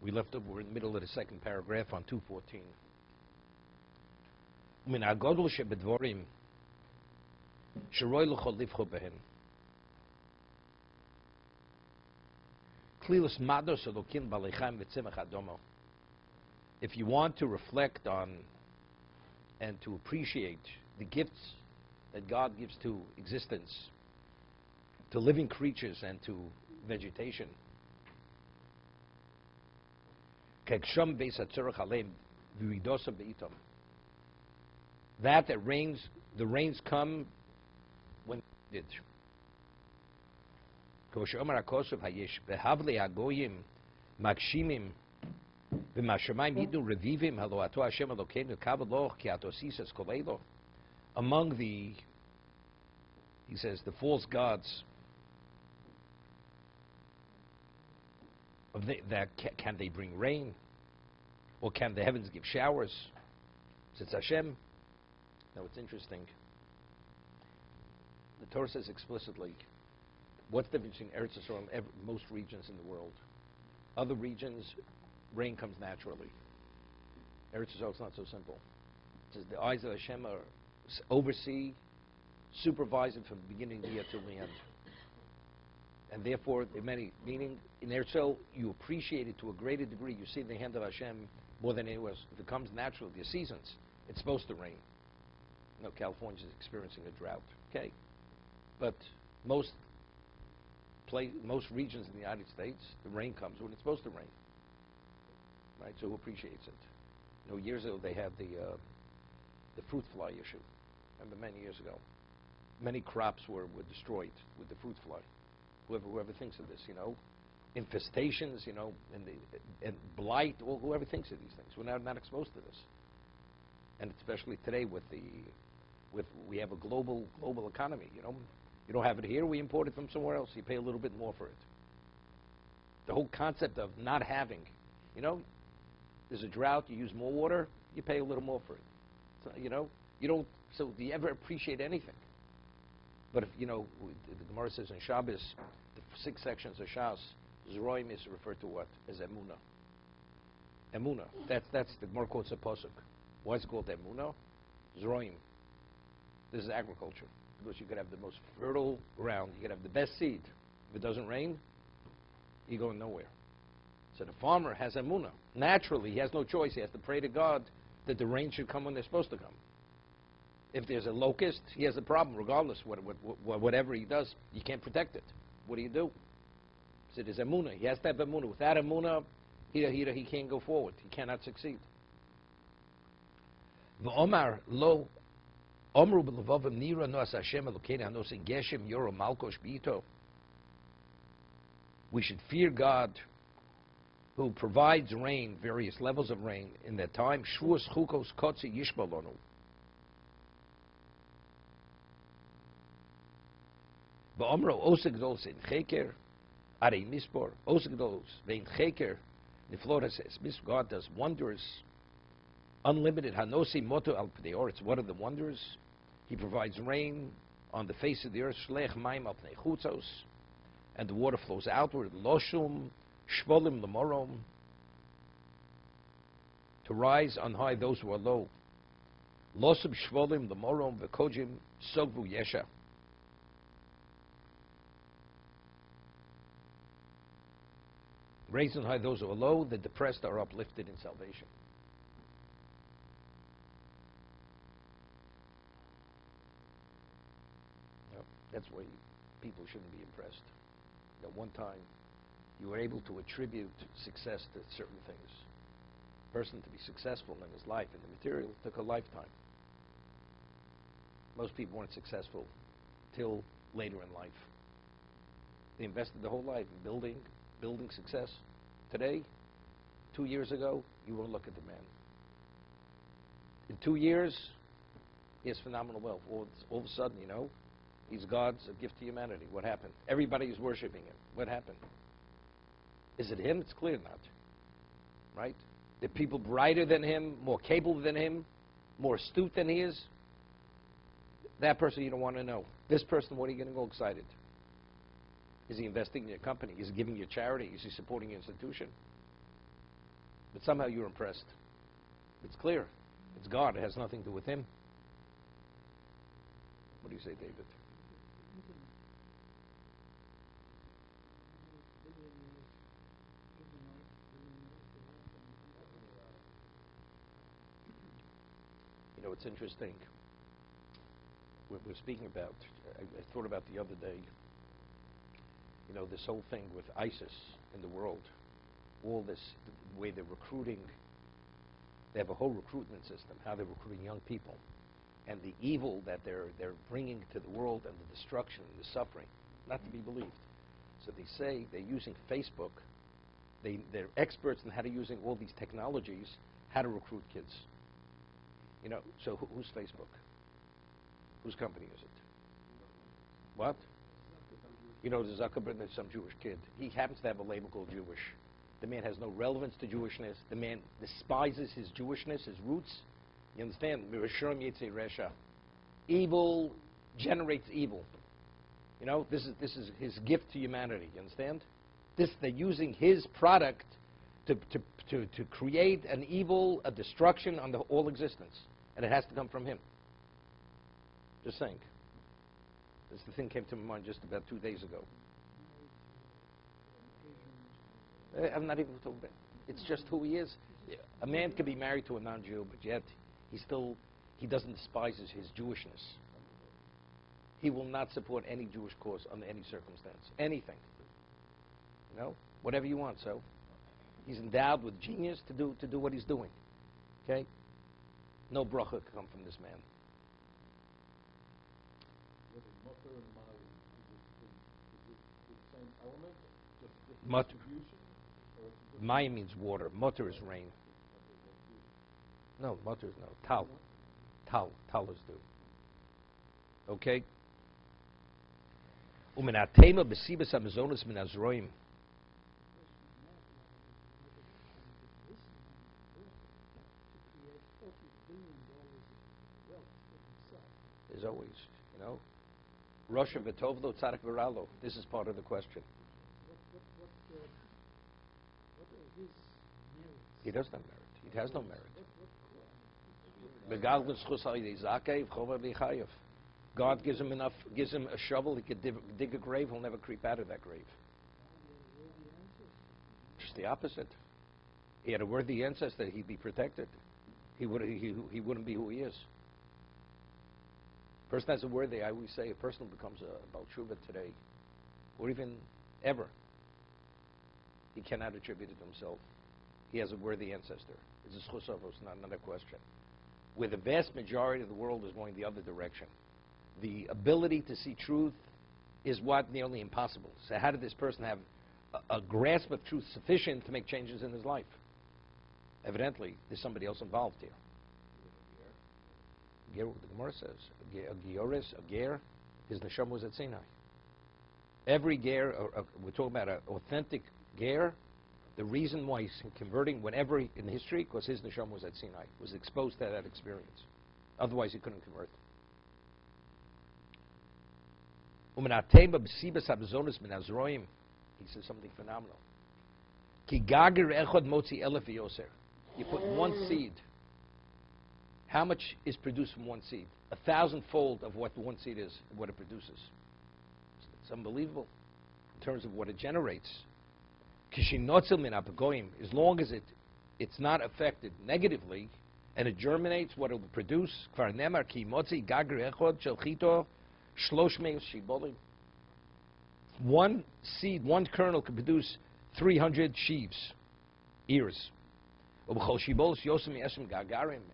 We left up, we're in the middle of the second paragraph on 214. Min hagodol shebedvorim sheroi l'chol livcho behen. Klilus mados elokim balechaim v'tzemach adomo. If you want to reflect on and to appreciate the gifts that God gives to existence, to living creatures and to vegetation, that rains, the rains come when it did. Among the, he says, the false gods, can they bring rain? Or can the heavens give showers? It's Hashem. Now it's interesting. The Torah says explicitly, what's the difference between Eretz Yisrael and most regions in the world? Other regions, rain comes naturally. Eretz Yisrael is not so simple. It says the eyes of Hashem are oversee, supervise it from the beginning of the year till the end. And therefore, there are many, meaning in Eretz Yisrael, you appreciate it to a greater degree. You see the hand of Hashem more than anywhere else. If it comes naturally, the seasons, it's supposed to rain. No, California is experiencing a drought. Okay, but most regions in the United States, the rain comes when it's supposed to rain. Right? So who appreciates it? You know, years ago they had the fruit fly issue. Remember, many years ago, many crops were destroyed with the fruit fly. Whoever thinks of this, you know, infestations, you know, and blight, or whoever thinks of these things. We're not exposed to this, and especially today with we have a global economy. You know, you don't have it here, we import it from somewhere else. You pay a little bit more for it. The whole concept of not having, you know, there's a drought, you use more water, you pay a little more for it. So, you know, you don't. So do you ever appreciate anything? But if, you know, the Gemara says in Shabbos, the 6 sections of Shas, Zroim is referred to what? As Emunah. Emunah. That's the Gemara quotes a pasuk. Why is it called Emunah? Zroim. This is agriculture. Because you could have the most fertile ground, you could have the best seed. If it doesn't rain, you're going nowhere. So the farmer has Emunah. Naturally, he has no choice. He has to pray to God that the rain should come when they're supposed to come. If there's a locust, he has a problem, regardless. Whatever he does, you can't protect it. What do you do? So there's Emunah. He has to have Emunah. Without Emunah, he can't go forward. He cannot succeed. V'omar lo omru b'levavim nira noas Hashem elokeinu hanosin geshem yoro malkosh b'ito. We should fear God, who provides rain, various levels of rain, in that time. Shvuos chukos kotzi yishbalonu. Ba'omro osegdos in cheker, arei mispor, osegdos vein cheker. The Florida says, God does wonders, unlimited. Hanosi moto al pnei oretz. What are the wonders? He provides rain on the face of the earth. Shlech mayim al pnei chutzos, and the water flows outward. Loshum shvolim lemorom, to rise on high those who are low. Losum shvolim lemorom v'kojim sogvu yesha. Raise on high those who are low, the depressed are uplifted in salvation. No, that's why people shouldn't be impressed. At one time, you were able to attribute success to certain things. A person to be successful in his life in the material took a lifetime. Most people weren't successful till later in life. They invested their whole life in building success. Today, 2 years ago, you won't look at the man. In 2 years, he has phenomenal wealth. All of a sudden, you know, he's God's a gift to humanity. What happened? Everybody is worshiping him. What happened? Is it him? It's clear not. Right? The people brighter than him, more capable than him, more astute than he is. That person you don't want to know. This person, what are you going to go excited? Is he investing in your company? Is he giving you charity? Is he supporting your institution? But somehow you're impressed. It's clear. It's God. It has nothing to do with him. What do you say, David? You know, it's interesting. We're speaking about, I thought about the other day, you know, this whole thing with ISIS in the world. All this, the way they're recruiting. They have a whole recruitment system, how they're recruiting young people. And the evil that they're bringing to the world and the destruction and the suffering, not to be believed. So they say they're using Facebook. They're experts in how to using all these technologies, how to recruit kids. You know, so who's Facebook? Whose company is it? What? You know, the Zuckerberg is some Jewish kid. He happens to have a label called Jewish. The man has no relevance to Jewishness. The man despises his Jewishness, his roots. You understand? Evil generates evil. You know, this is his gift to humanity. You understand? They're using his product to create an evil, a destruction on all existence, and it has to come from him. Just saying. This thing came to my mind just about 2 days ago. I'm not even talking about. It's just who he is. A man can be married to a non-Jew, but yet he doesn't despise his Jewishness. He will not support any Jewish cause under any circumstance. Anything. You know, whatever you want. So he's endowed with genius to do what he's doing. Okay? No bracha can come from this man. Mutter. Mayim means water. Mutter is rain. No, mutter is no. Tal. Tal is due. Okay? Umenatema besibas amazonas min azroim. There's always, you know, Russia v'tovlo tzadik v'ralo. This is part of the question. He doesn't have merit. He has no merit. God gives him a shovel, he could dig a grave, he'll never creep out of that grave. Just the opposite. He had a worthy ancestor, he'd be protected. He wouldn't be who he is. A person has a worthy, I always say, a person who becomes a Baal Tshuva today, or even ever, he cannot attribute it to himself. He has a worthy ancestor. It's a schusavos, not another question. Where the vast majority of the world is going the other direction. The ability to see truth is what nearly impossible. So how did this person have a grasp of truth sufficient to make changes in his life? Evidently, there's somebody else involved here. The Gemara says, a ger, his neshama was at Sinai. Every ger, we're talking about an authentic ger. The reason why he's converting whenever in history, because his neshama was at Sinai, was exposed to that experience. Otherwise, he couldn't convert. He says something phenomenal. You put one seed. How much is produced from one seed? 1,000-fold of what the one seed is, what it produces. It's unbelievable in terms of what it generates. As long as it's not affected negatively, and it germinates, what it will produce. One seed, one kernel can produce 300 sheaves, ears.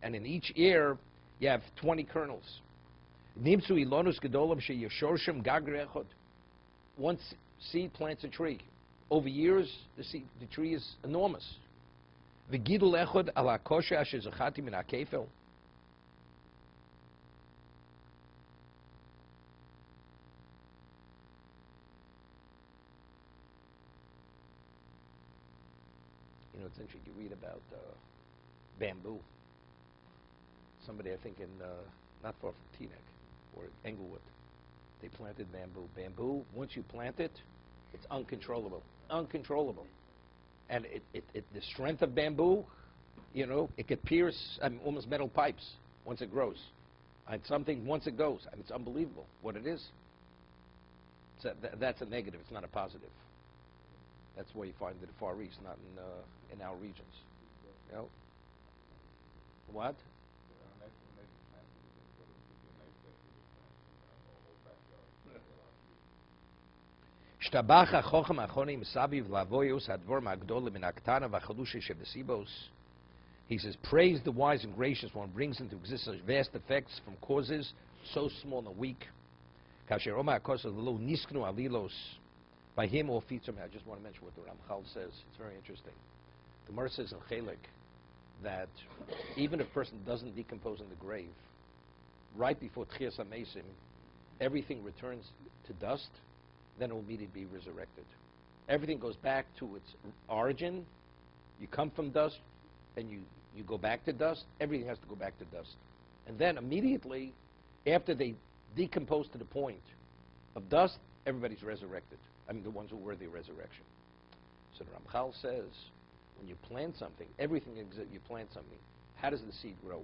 And in each ear, you have 20 kernels. One seed plants a tree. Over years, the tree is enormous. You know, it's interesting. You read about bamboo. Somebody, I think, in not far from Teaneck or Englewood, they planted bamboo. Bamboo, once you plant it, it's uncontrollable. Uncontrollable. And the strength of bamboo, you know, it could pierce almost metal pipes once it grows. And something, once it goes, it's unbelievable what it is. So that's a negative. It's not a positive. That's why you find it in the Far East, not in our regions. You know? What? He says, praise the wise and gracious one, brings into existence vast effects from causes so small and weak. By him all feet are. I just want to mention what the Ramchal says. It's very interesting. The Gemara says in Chelik that even if a person doesn't decompose in the grave, right before Tchias HaMesim, everything returns to dust, then it will immediately be resurrected. Everything goes back to its origin. You come from dust, and you go back to dust. Everything has to go back to dust. And then immediately, after they decompose to the point of dust, everybody's resurrected. I mean, the ones who were the resurrection. So the Ramchal says, when you plant something, everything exists, you plant something, how does the seed grow?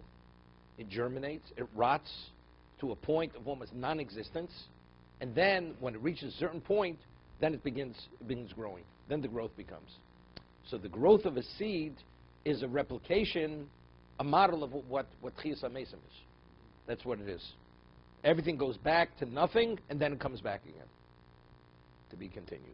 It germinates, it rots to a point of almost non-existence, and then when it reaches a certain point, then it begins growing. Then the growth becomes. So the growth of a seed is a replication, a model of what Tchias HaMesim is. That's what it is. Everything goes back to nothing, and then it comes back again. To be continued.